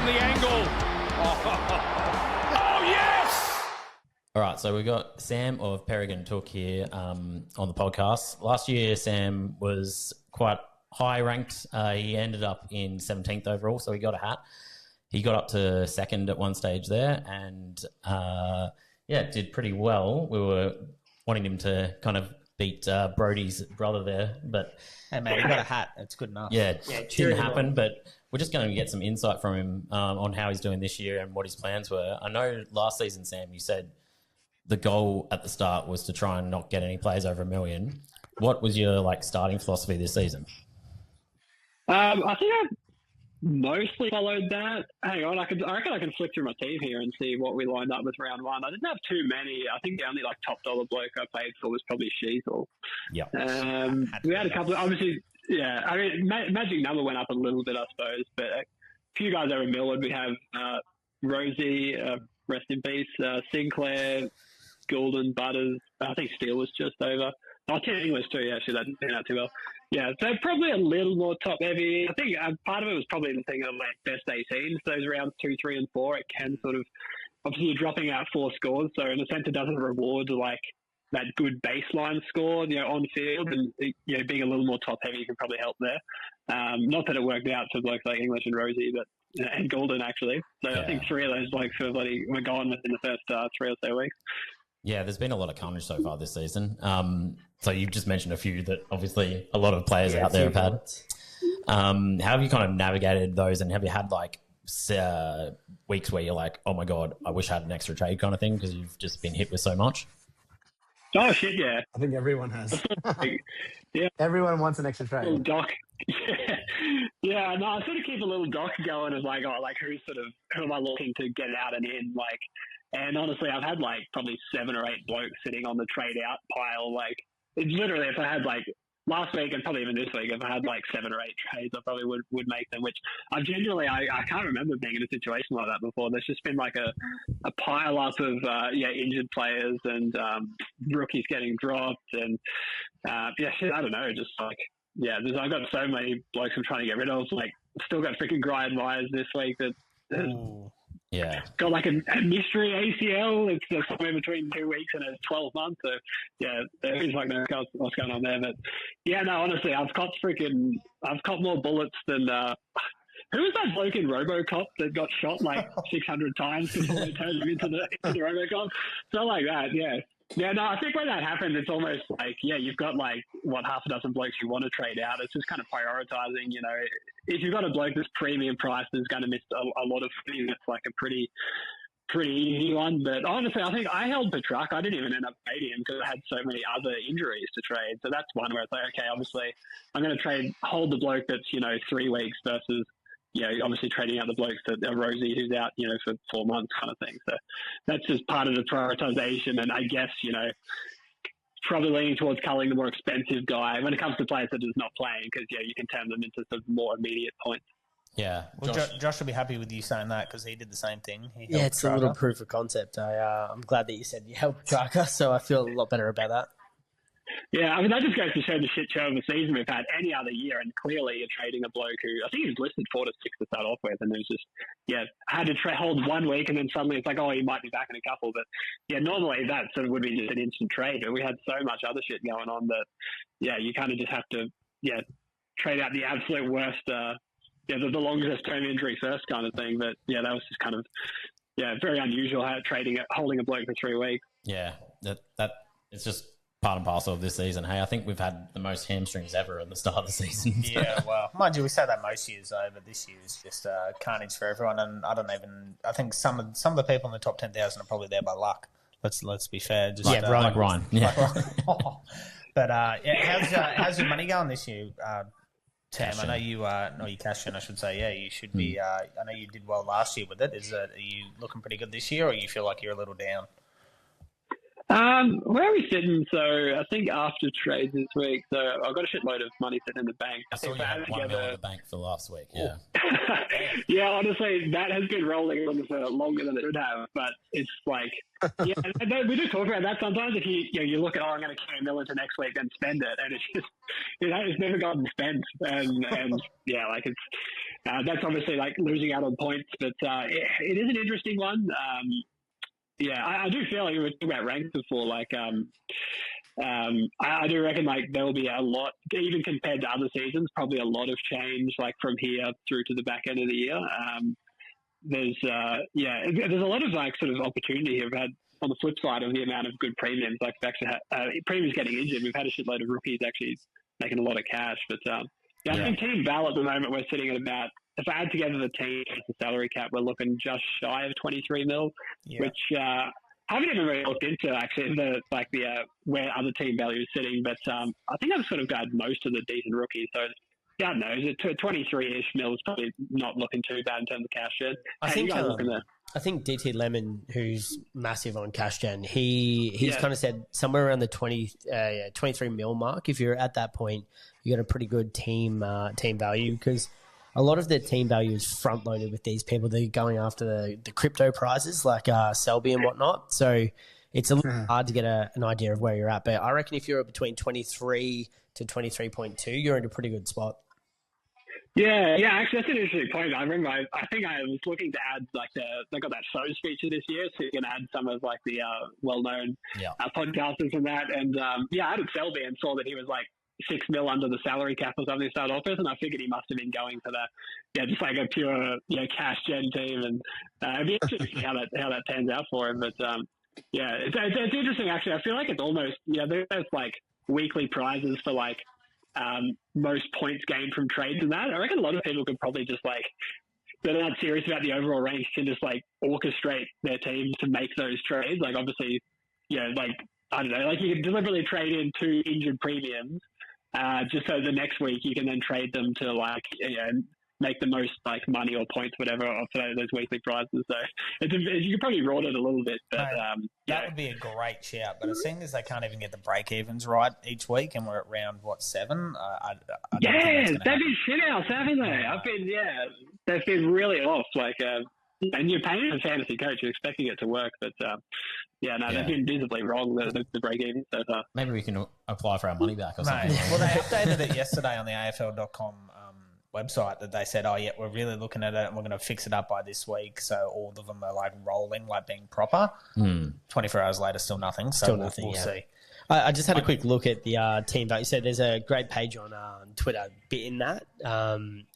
the angle. Oh, yes! All right, so we've got Sam of Peregrine Took here on the podcast. Last year, Sam was quite high ranked. He ended up in 17th overall, so he got a hat. He got up to second at one stage there and, did pretty well. We were wanting him to kind of beat Brody's brother there, but... Hey, mate, he got a hat. It's good enough. Yeah, it didn't happen, but we're just going to get some insight from him on how he's doing this year and what his plans were. I know last season, Sam, you said the goal at the start was to try and not get any players over 1 million. What was your starting philosophy this season? I think I mostly followed that. Hang on, I reckon I can flick through my team here and see what we lined up with round one. I didn't have too many. I think the only top dollar bloke I paid for was probably Sheasel. Yeah. We had a couple of, obviously, yeah. I mean, magic number went up a little bit, I suppose, but a few guys over Millwood. We have Rosie, rest in peace, Sinclair, Goulden, Butters. I think Steele was just over. Tim English too, yeah, actually, that didn't turn out too well. Yeah, so probably a little more top heavy. I think part of it was probably the thing of best 18. So those rounds 2, 3, and 4, it can sort of, obviously you're dropping out 4 scores. So in a sense, it doesn't reward that good baseline score, on field, and being a little more top heavy can probably help there. Not that it worked out for blokes like English and Rosie, but and Goulden actually. So yeah. I think 3 of those blokes were gone within the first 3 or so weeks. Yeah, there's been a lot of carnage so far this season. So you've just mentioned a few that obviously a lot of players out there have had. How have you kind of navigated those, and have you had weeks where you're like, oh my God, I wish I had an extra trade kind of thing because you've just been hit with so much? Oh shit, yeah. I think everyone has. Yeah. Everyone wants an extra trade. Little doc. Yeah. No, I sort of keep a little doc going of who am I looking to get out and in, and honestly, I've had probably 7 or 8 blokes sitting on the trade out pile. It's literally, if I had last week and probably even this week, if I had 7 or 8 trades, I probably would make them, which I've genuinely, I can't remember being in a situation like that before. There's just been a pile up of, injured players and rookies getting dropped. And I don't know, just I've got so many blokes I'm trying to get rid of. Still got freaking Brian Myers this week that yeah, got a mystery ACL. It's somewhere between 2 weeks and 12 months. So yeah, there is no what's going on there. But yeah, no, honestly, I've caught more bullets than who was that bloke in RoboCop that got shot 600 times before they turned him into the RoboCop? So like that, yeah. Yeah, no, I think when that happens, it's almost you've got half a dozen blokes you want to trade out. It's just kind of prioritizing, if you've got a bloke that's premium priced that's going to miss a lot of footy, that's a pretty easy one. But honestly, I think I held Petruck. I didn't even end up trading him because I had so many other injuries to trade. So that's one where it's okay, obviously I'm going to hold the bloke that's, 3 weeks versus, obviously trading out the blokes that are Rosie who's out, for 4 months kind of thing. So that's just part of the prioritization. And I guess, probably leaning towards culling the more expensive guy when it comes to players that is not playing because, you can turn them into some more immediate points. Yeah. Well, Josh will be happy with you saying that because he did the same thing. Yeah, it's a little proof of concept. I'm glad that you said you helped Tracker, so I feel a lot better about that. Yeah, I mean, that just goes to show the shit show of the season we've had any other year, and clearly you're trading a bloke who, I think he was listed 4 to 6 to start off with, and it was just, had to hold 1 week, and then suddenly it's he might be back in a couple, but normally that sort of would be just an instant trade, but we had so much other shit going on that, you kind of just have to, trade out the absolute worst, the longest term injury first kind of thing, but that was just kind of, very unusual holding a bloke for 3 weeks. Yeah, that it's just part and parcel of this season. Hey, I think we've had the most hamstrings ever at the start of the season. Yeah, well, mind you, we say that most years though, but this year is just carnage for everyone. And I think some of the people in the top 10,000 are probably there by luck. Let's be fair. Just, like Ryan. Yeah. But how's your money going this year, Tam? I know you you cashed in, I should say. Yeah, you should be. I know you did well last year with it. Are you looking pretty good this year, or you feel like you're a little down? Where are we sitting? So I think after trades this week, so I've got a shitload of money sitting in the bank. I saw you had $1 million in the bank for last week. Yeah. Yeah, honestly, that has been rolling on for longer than it should have. But it's we do talk about that sometimes. If you look at, I'm going to carry $1 million to next week and spend it, and it's just it's never gotten spent, and it's That's obviously like losing out on points, but it is an interesting one. I do feel like we were talking about ranks before. Like, I do reckon like there will be a lot, even compared to other seasons, probably a lot of change like from here through to the back end of the year. There's a lot of like sort of opportunity here. We've had on the flip side of the amount of good premiums, like we've actually had premiums getting injured. We've had a shitload of rookies actually making a lot of cash, but I think team val at the moment we're sitting at about, if I add together the team and the salary cap, we're looking just shy of 23 mil, which I haven't even really looked into actually where other team value is sitting, but I think I've sort of got most of the decent rookies. So I don't know, 23-ish mil is probably not looking too bad in terms of cash gen. I think DT Lemon, who's massive on cash gen, he's kind of said somewhere around the 23 mil mark. If you're at that point, you got a pretty good team value, because a lot of the team value is front loaded with these people. They're going after the crypto prizes like Selby and whatnot. So it's a little hard to get an idea of where you're at. But I reckon if you're between 23 to 23.2, you're in a pretty good spot. Yeah, actually, that's an interesting point. I remember, I think I was looking to add, like, they got that shows feature this year, so you can add some of, like, the well-known podcasters and that. And, I added Selby and saw that he was, like, 6 mil under the salary cap or something to start off with, and I figured he must have been going for that, just like a pure, cash gen team. And it'd be interesting to see how that pans out for him. But, it's interesting, actually. I feel like it's almost, there's, like, weekly prizes for, like, most points gained from trades and that. I reckon a lot of people could probably just like, they're not serious about the overall ranks, can just like orchestrate their teams to make those trades. Like obviously, like, I don't know, like you can deliberately trade in 2 injured premiums just so the next week you can then trade them to like, make the most like money or points, whatever, for those weekly prizes. So you could probably rot it a little bit, but that would be a great shout. But as soon as they can't even get the break evens right each week, and we're at round 7, they've been shit house, haven't they? They've been really off. Like, and you're paying a fantasy coach, you're expecting it to work, but they've been visibly wrong. The break even so far. Maybe we can apply for our money back or something. Well, they updated it yesterday on the AFL.com website that they said, we're really looking at it and we're going to fix it up by this week. So all of them are like rolling, like being proper. 24 hours later, still nothing. So we'll see. I just had a quick look at the team value. So there's a great page on Twitter bit in that.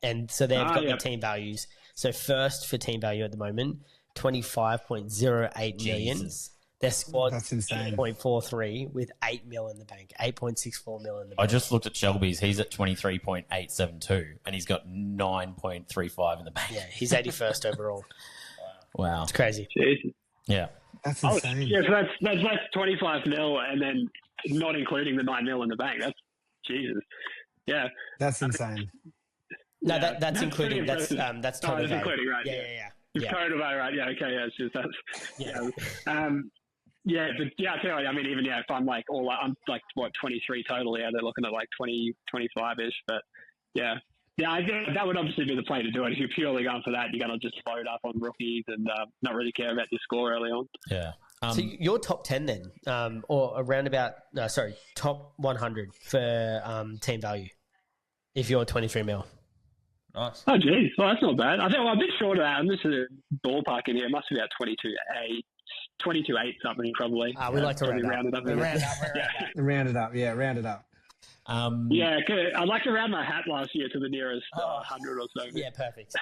And so they've got the team values. So first for team value at the moment, 25.08 million. Their squad, that's insane. 0.43 with 8 mil in the bank, 8.64 mil in the bank. I just looked at Shelby's. He's at 23.872, and he's got 9.35 in the bank. Yeah, he's 81st overall. Wow, it's crazy. Jesus. Yeah, that's insane. So that's 25 mil, and then not including the 9 mil in the bank. That's Jesus. Yeah, that's insane. No, that's including. That's total. That's including, right? Yeah. Total value, right? Yeah, okay, yeah. It's just that's but I tell you, I mean, even if I'm like I'm like 23 total. Yeah, they're looking at like 20, 25-ish. But I think that would obviously be the play to do it. If you're purely going for that, you're going to just load up on rookies and not really care about your score early on. Yeah. So your top 10 then, or around about top 100 for team value, if you're 23 mil. Nice. Oh, geez. Well, that's not bad. I think I'm a bit short of that. I'm just a ballpark in here. It must be about 22.8 something probably. We like to round it up. Round it up. Yeah, round it up. I'd like to round my hat last year to the nearest 100 or so. Yeah, perfect.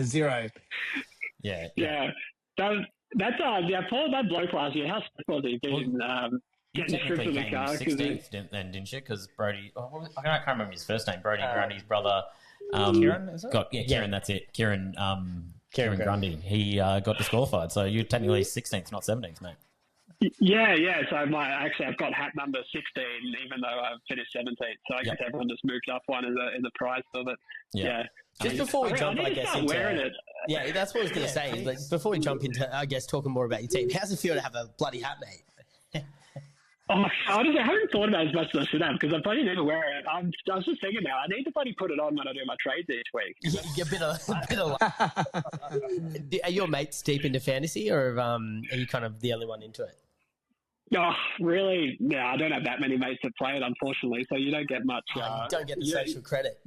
0. Yeah. That's Paul, that bloke last year. How sick was he? Getting stripped of the car. 16th, didn't you? Because Brody, I can't remember his first name. Brody Grundy's brother. Kieran, is it? Kieran, that's it. Kieran Grundy. He got disqualified. So you're technically 16th, not 17th, mate. Yeah. So I've got hat number 16, even though I've finished 17th. So I guess everyone just moved up one in the prize of it. Yeah. Just before we jump, I guess, into wearing it. Yeah, that's what I was going to say. Like, before we jump into, I guess, talking more about your team, how's it feel to have a bloody hat, mate? Honestly, I haven't thought about it as much as I should have because I bloody never wear it. I was just thinking now, I need to bloody put it on when I do my trades each week. Are your mates deep into fantasy, or are you kind of the only one into it? Oh, really? Yeah, I don't have that many mates that play it, unfortunately, so you don't get much. You don't get the social credit.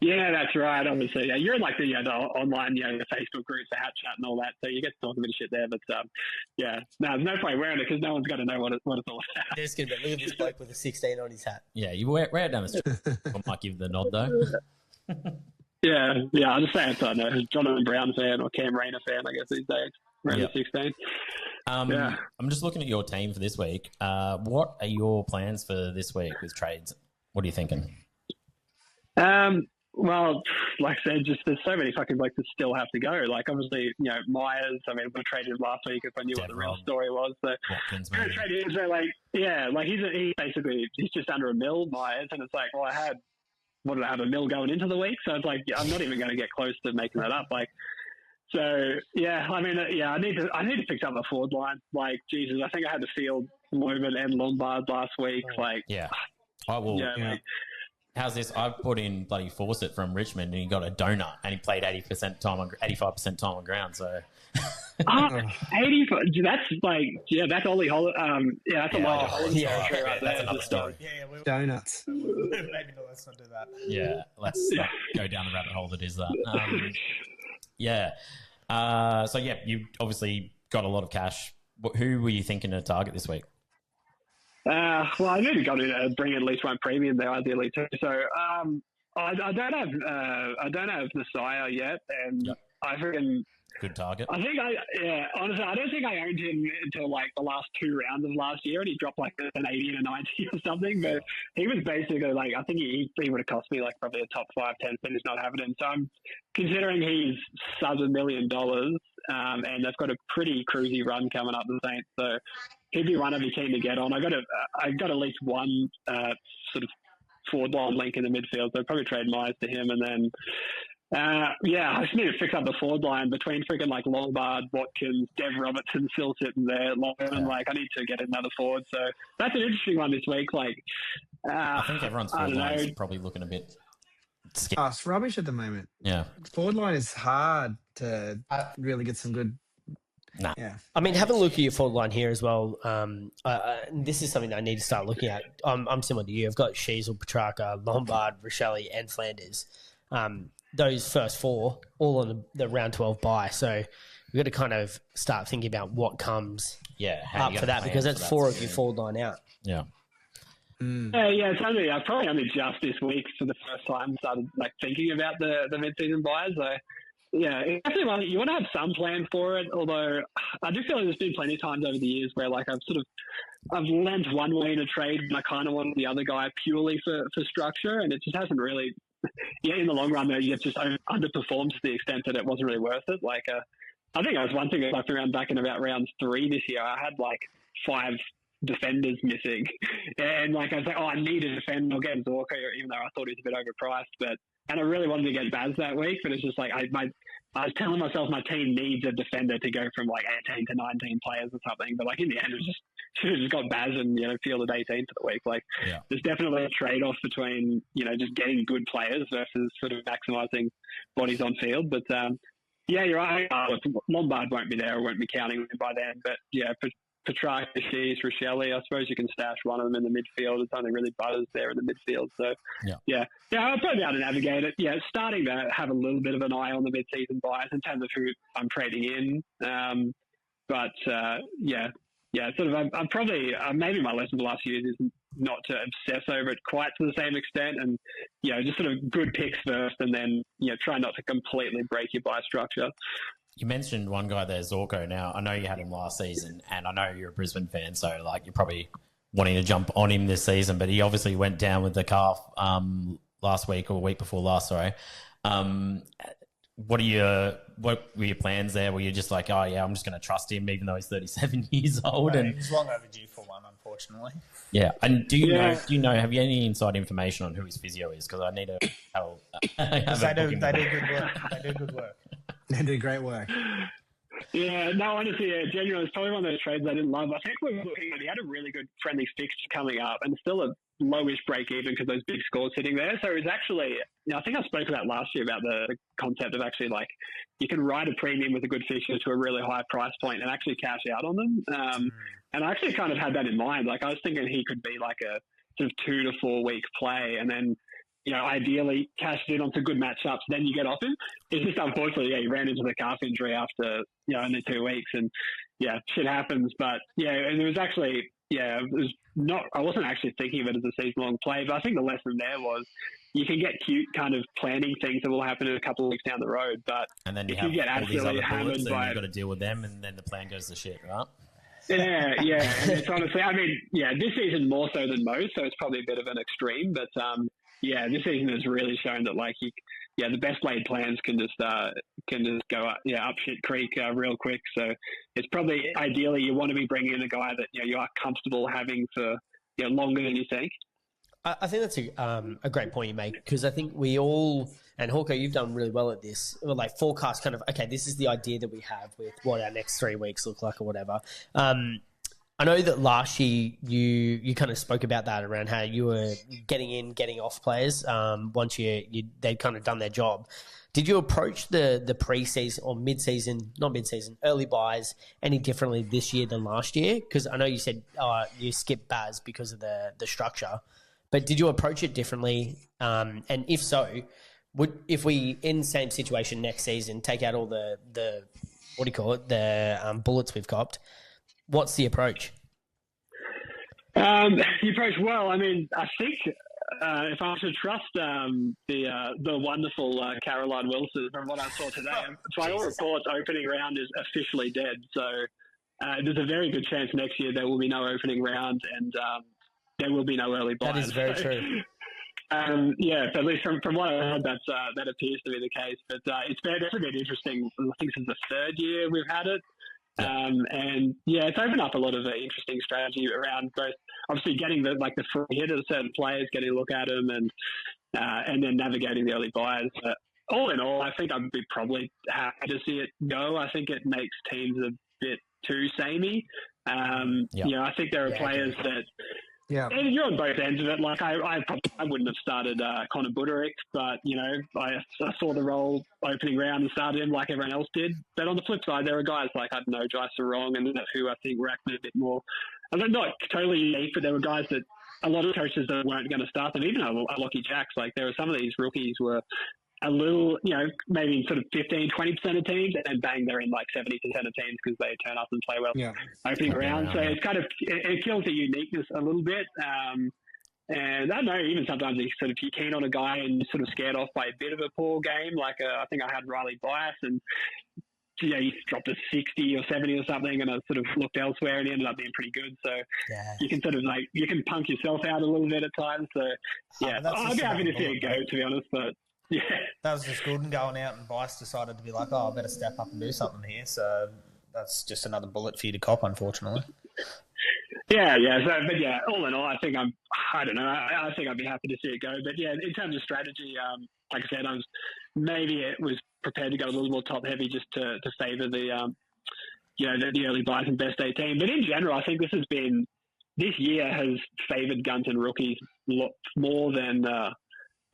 Yeah, that's right. Obviously, yeah, you're in like the online, the Facebook groups, the hat chat, and all that. So you get to talk a bit of shit there. But yeah, no, there's no point wearing it because no one's going to know what it's all about. There's going to be, look at this bloke with a 16 on his hat. Yeah, you wear it down the street. I might give the nod though. Yeah. I'll just say it's a Jonathan Brown fan or Cam Rayner fan, I guess these days. Around the 16. I'm just looking at your team for this week. What are your plans for this week with trades? What are you thinking? Well, like I said, just there's so many fucking blokes that still have to go. Like, obviously, Myers, I mean, we traded him last week if I knew what the real story was. So, Watkins, I traded him, so he's basically, he's just under $1 million, Myers, and it's like, well, I had $1 million going into the week, so it's like, I'm not even going to get close to making that up. Like, so, yeah, I mean, I need to fix up the forward line. Like, Jesus, I think I had to field Movement and Lombard last week. Like, yeah, I will. Like, how's this? I've put in bloody Fawcett from Richmond, and he got a donut, and he played 85% time on ground. So 85. That's like, that's Ollie Holland. That's a lot of Holland territory right there. That's another story. Donuts. Maybe let's not do that. Yeah, let's not go down the rabbit hole that is that. So you obviously got a lot of cash. Who were you thinking to target this week? Well, I really got to bring at least one premium there, ideally too. So I don't have Messiah yet, and I freaking good target. I think honestly, I don't think I owned him until like the last 2 rounds of last year, and he dropped like an 80 and a 90 or something. But he was basically like, I think he would have cost me like probably a top 5-10 finish not having him. So I'm considering he's sub $1 million, and they've got a pretty cruisy run coming up the Saints. So he'd be one I'd be keen to get on. I got at least one sort of forward line link in the midfield, so I'd probably trade Myers to him, and then. I just need to fix up the forward line between freaking like Lombard, Watkins, Dev Robertson still sitting there, and like I need to get another forward. So that's an interesting one this week. Like, I think everyone's forward line is probably looking a bit scared. Oh, it's rubbish at the moment. Yeah, forward line is hard to really get some good. Nah. Yeah. I mean, have a look at your forward line here as well. This is something that I need to start looking at. I'm similar to you. I've got Sheasel, Petrarca, Lombard, Rochelle, and Flanders. Those first 4 all on the round 12 bye. So we've got to kind of start thinking about what comes up for that, because that's 4 of your forward line out. Yeah. It's only I've probably only just this week for the first time started like thinking about the mid-season buys. So it's definitely you want to have some plan for it. Although I do feel like there's been plenty of times over the years where like I've lent one way in a trade and I kind of wanted the other guy purely for structure, and it just hasn't really. In the long run, though, you've just underperformed to the extent that it wasn't really worth it. Like, I think that was one thing that left around back in about round 3 this year. I had like 5 defenders missing, and like I was like, I need a defender. I'll get Zorko, even though I thought he was a bit overpriced. And I really wanted to get Baz that week, but it's just like I was telling myself my team needs a defender to go from like 18 to 19 players or something. But like in the end, it was just should have just got Baz and fielded 18 for the week. Like there's definitely a trade off between just getting good players versus sort of maximising bodies on field. But you're right. Lombard won't be there. I won't be counting him by then. But Petrarca, Shees, Rochelle, I suppose you can stash one of them in the midfield. It's only really Butters there in the midfield. So, I'll probably be able to navigate it. Yeah, starting to have a little bit of an eye on the mid-season buys in terms of who I'm trading in. Sort of I'm probably maybe my lesson the last few years is not to obsess over it quite to the same extent, and just sort of good picks first, and then try not to completely break your buy structure. You mentioned one guy there, Zorko. Now, I know you had him last season, and I know you're a Brisbane fan, so like you're probably wanting to jump on him this season, but he obviously went down with the calf last week or week before last, sorry. What were your plans there? Were you just like, I'm just going to trust him even though he's 37 years old? And he's long overdue for one, unfortunately. Yeah. And do you know, have you any inside information on who his physio is? Because I need to they do good work. They do good work. They do great work. Yeah, no, honestly, genuinely, it's probably one of those trades I didn't love. I think we were looking at, he had a really good friendly fixture coming up and still a lowish break even because those big scores sitting there. So it's actually, I think I spoke about last year about the concept of actually like you can ride a premium with a good fixture to a really high price point and actually cash out on them. And I actually kind of had that in mind. Like I was thinking he could be like a sort of 2 to 4 week play, and then ideally cashed in on some good matchups, then you get off him. It's just unfortunately, he ran into the calf injury after, only 2 weeks, and shit happens. But and it was actually, it was not. I wasn't actually thinking of it as a season-long play, but I think the lesson there was you can get cute kind of planning things that will happen in a couple of weeks down the road, but and then if you get absolutely hammered by, you've got to deal with them, and then the plan goes to shit, right? Yeah. And it's honestly, this season more so than most, so it's probably a bit of an extreme, but this season has really shown that the best laid plans can just go up shit creek real quick. So it's probably ideally you want to be bringing in a guy that you are comfortable having for longer than you think. I think that's a great point you make, because I think we all, and Hawker, you've done really well at this, forecast kind of, okay, this is the idea that we have with what our next 3 weeks look like or whatever. I know that last year you kind of spoke about that around how you were getting off players once they'd kind of done their job. Did you approach the pre-season or not mid-season, early buys any differently this year than last year? Because I know you said you skipped Baz because of the structure. But did you approach it differently? And if so, if we in the same situation next season take out all the bullets we've copped, what's the approach? The approach, well, I think if I was to trust the wonderful Caroline Wilson from what I saw today, by all reports, opening round is officially dead. So there's a very good chance next year there will be no opening round, and there will be no early buys. That is very true. So at least from what I heard, that appears to be the case. But it's been interesting. I think this is the third year we've had it. It's opened up a lot of interesting strategy around both, obviously getting the free hit of certain players, getting a look at them, and then navigating the early buys. But all in all, I think I'd be probably happy to see it go. I think it makes teams a bit too samey. I think there are players that. Yeah, and you're on both ends of it. I wouldn't have started Connor Buderick, but I saw the role opening round and started him like everyone else did. But on the flip side, there are guys like Jai Sarong and who I think were acting a bit more. I'm not totally unique, but there were guys that a lot of coaches that weren't going to start them. Even Lockie Jacks, there were some of these rookies were a little, maybe sort of 15, 20% of teams, and then bang, they're in 70% of teams because they turn up and play well opening round. So it's kind of, it kills the uniqueness a little bit. And I don't know, even sometimes you're keen on a guy and you're sort of scared off by a bit of a poor game. I think I had Riley Bias and he dropped a 60 or 70 or something, and I sort of looked elsewhere and he ended up being pretty good. So you can you can punk yourself out a little bit at times. So I'd be happy to see it go, to be honest, but yeah. That was just Gooden going out, and Bice decided to be like, I better step up and do something here. So that's just another bullet for you to cop, unfortunately. Yeah. So, but all in all, I think I don't know. I think I'd be happy to see it go. But in terms of strategy, like I said, maybe it was prepared to go a little more top heavy just to favour the early buys and best 18. But in general, I think this year has favoured guns and rookies more than.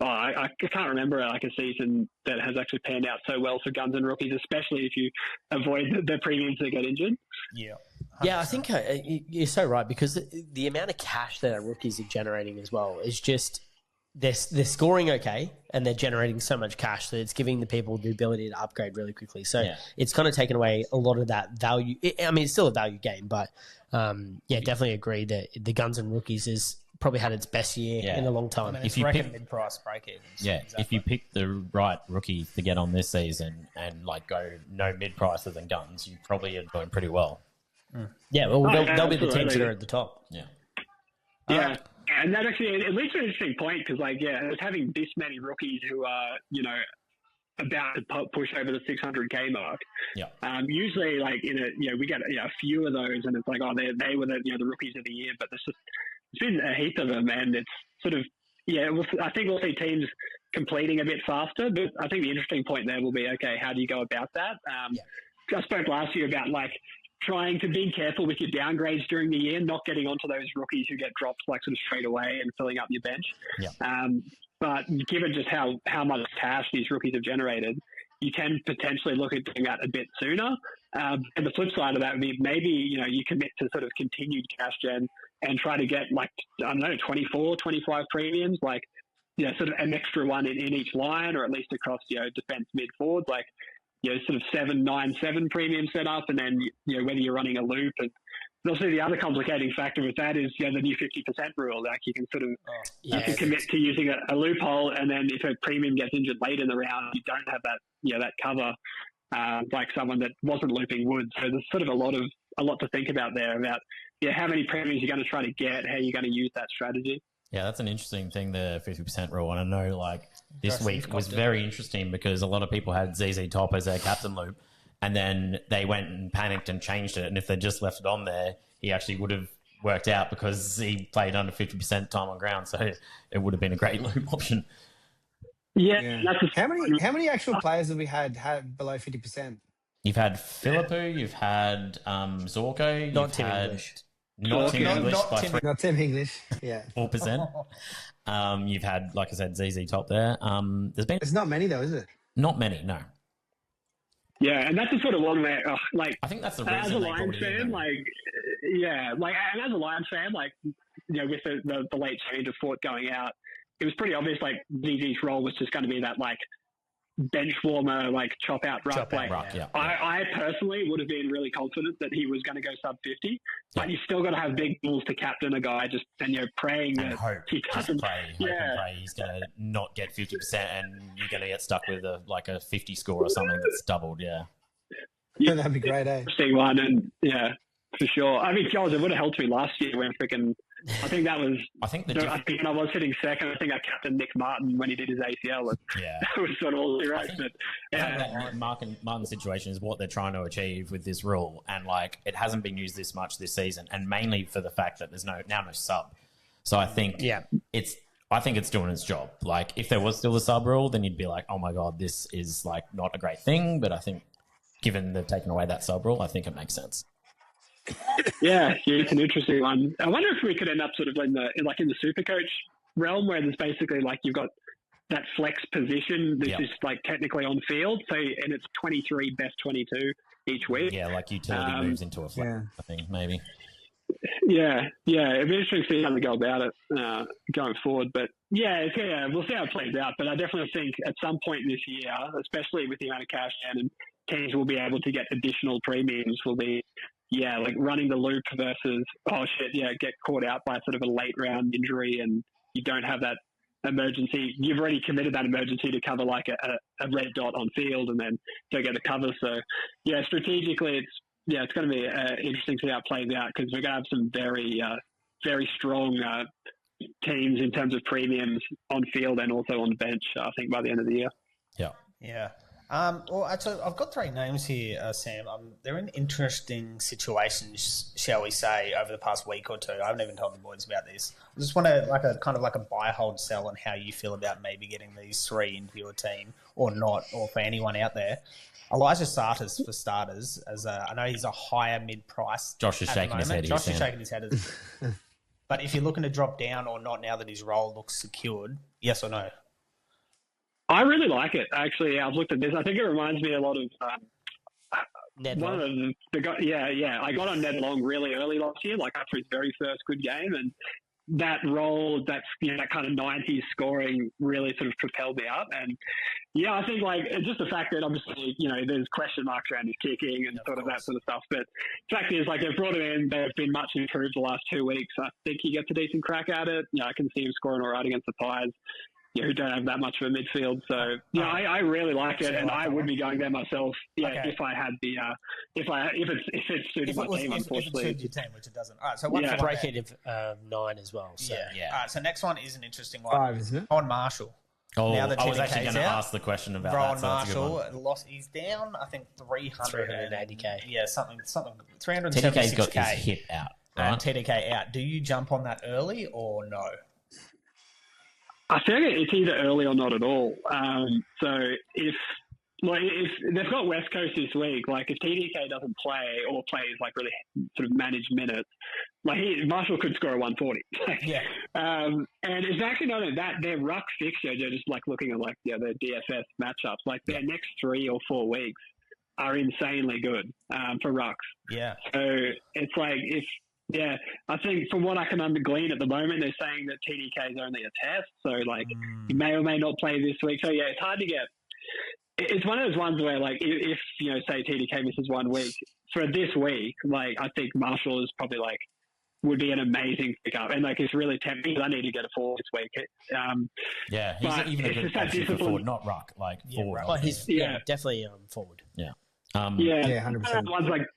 I can't remember a season that has actually panned out so well for guns and rookies, especially if you avoid the premiums that get injured. Yeah. 100%. Yeah, I think you're so right, because the amount of cash that our rookies are generating as well is just they're scoring okay, and they're generating so much cash that it's giving the people the ability to upgrade really quickly. So it's kind of taken away a lot of that value. It's still a value game, but definitely agree that the guns and rookies is probably had its best year in a long time. If you pick mid-price break-evens. Yeah, exactly. If you pick the right rookie to get on this season and go no mid-prices and guns, you probably are doing pretty well. Yeah, well, they'll be the teams that are at the top. Yeah. Yeah. And that actually, it leads to an interesting point because, it's having this many rookies who are, about to push over the 600K mark. Yeah. Usually, we get a few of those, and it's they were the rookies of the year, but there's been a heap of them, and it's sort of I think we'll see teams completing a bit faster. But I think the interesting point there will be, okay, how do you go about that? I spoke last year about trying to be careful with your downgrades during the year, not getting onto those rookies who get dropped sort of straight away and filling up your bench. Yeah. But given just how much cash these rookies have generated, you can potentially look at doing that a bit sooner. And the flip side of that would be maybe, you commit to sort of continued cash gen and try to get 24, 25 premiums. sort of an extra one in each line, or at least across, defense mid forwards, like, sort of 7-9-7 premium setup, and then, whether you're running a loop. And also the other complicating factor with that is, the new 50% rule. Like, you can sort of you can commit to using a loophole, and then if a premium gets injured late in the round, you don't have that, that cover, like someone that wasn't looping would. So there's sort of a lot to think about there about, how many premiums you're going to try to get, how you're going to use that strategy. Yeah, that's an interesting thing, the 50% rule. And I know, like, this week was very interesting because a lot of people had ZZ Top as their captain loop, and then they went and panicked and changed it. And if they just left it on there, he actually would have worked out because he played under 50% time on ground. So it would have been a great loop option. Yeah. That's How many actual players have we had below 50%? You've had Philippou, you've had Zorko, Not Tim English. Not Tim English by Not Tim English. Yeah. 4%. You've had, like I said, ZZ Top there. There's not many though, is it? Not many, no. Yeah, and that's the sort of one where, like, I think that's the reason as a Lions fan, and as a Lions fan, like, with the late change of Fort going out, it was pretty obvious, like, ZZ's role was just going to be that, like, bench warmer, like, chop out ruck. Yeah. I personally would have been really confident that he was going to go sub 50, but you still got to have big balls to captain a guy, just and praying and that hope. he doesn't. Pray he's going to not get 50%, and you're going to get stuck with a 50 score or something that's doubled. Yeah, That'd be great, eh? Interesting one, and for sure. I mean, guys, it would have helped me last year when freaking. I think that was. I think when I was sitting second, I think I captained Nick Martin when he did his ACL. And that was sort of all the right. But that Martin situation is what they're trying to achieve with this rule, and like it hasn't been used this much this season, and mainly for the fact that there's no sub. So I think it's doing its job. Like if there was still a sub rule, then you'd be like, oh my god, this is like not a great thing. But I think given they've taken away that sub rule, I think it makes sense. Yeah, it's an interesting one. I wonder if we could end up sort of in the Supercoach realm where there's basically like you've got that flex position that's just like technically on field. So and it's 23 best 22 each week. Yeah, like utility moves into a flex. I think maybe. Yeah, it'd be interesting to see how they go about it going forward. But we'll see how it plays out. But I definitely think at some point this year, especially with the amount of cash and teams will be able to get additional premiums, will be like running the loop versus get caught out by sort of a late round injury and you don't have that emergency. You've already committed that emergency to cover like a red dot on field and then don't get the cover. So strategically it's going to be interesting to see how it plays out because we're going to have some very, very strong teams in terms of premiums on field and also on bench, I think, by the end of the year. Yeah. Well, actually, I've got three names here, Sam. They're in interesting situations, shall we say, over the past week or two. I haven't even told the boys about this. I just want to like a buy, hold, sell on how you feel about maybe getting these three into your team or not, or for anyone out there. Elijah Sarters for starters, I know he's a higher mid-price. Josh is shaking his head. Josh is shaking his head. But if you're looking to drop down or not now that his role looks secured, yes or no? I really like it. Actually, I've looked at this. I think it reminds me a lot of Ned one Long. of the guy. Yeah. I got on Ned Long really early last year, like after his very first good game, and that role, that kind of 90s scoring, really sort of propelled me up. And I think like it's just the fact that obviously there's question marks around his kicking and sort of that sort of stuff. But the fact is, like they've brought him in, they've been much improved the last 2 weeks. I think he gets a decent crack at it. I can see him scoring all right against the Pies. Who don't have that much of a midfield. So I really like it, and I would be going there myself. If I had the if it suited my team. Unfortunately, if it suited your team, which it doesn't. All right, so one break it of 9 as well. So. Yeah. All right, so next one is an interesting one. 5, isn't it? On Marshall. Oh, now that I was actually TDK's going to out, ask the question about Ron that. So Marshall lost. He's down. I think 380k. Yeah, something. 376k. TDK's got his hip out. Right? TDK out. Do you jump on that early or no? I think it's either early or not at all. So if they've got West Coast this week, like if TDK doesn't play or plays like really sort of managed minutes, like Marshall could score a 140. And it's actually not only that, their ruck fixture, they're just like looking at like their DFS matchups, like their next 3 or 4 weeks are insanely good for rucks. Yeah. So it's like if Yeah, I think from what I can glean at the moment, they're saying that TDK is only a test, so like he may or may not play this week. So yeah, it's hard to get. It's one of those ones where like if you know, say TDK misses 1 week for this week, like I think Marshall is probably like would be an amazing pickup, and like it's really tempting because I need to get a forward this week. Yeah, he's but even a it's good just that option for discipline. forward, not ruck, like forward. But he's definitely forward. Yeah, Yeah, 100%. Ones like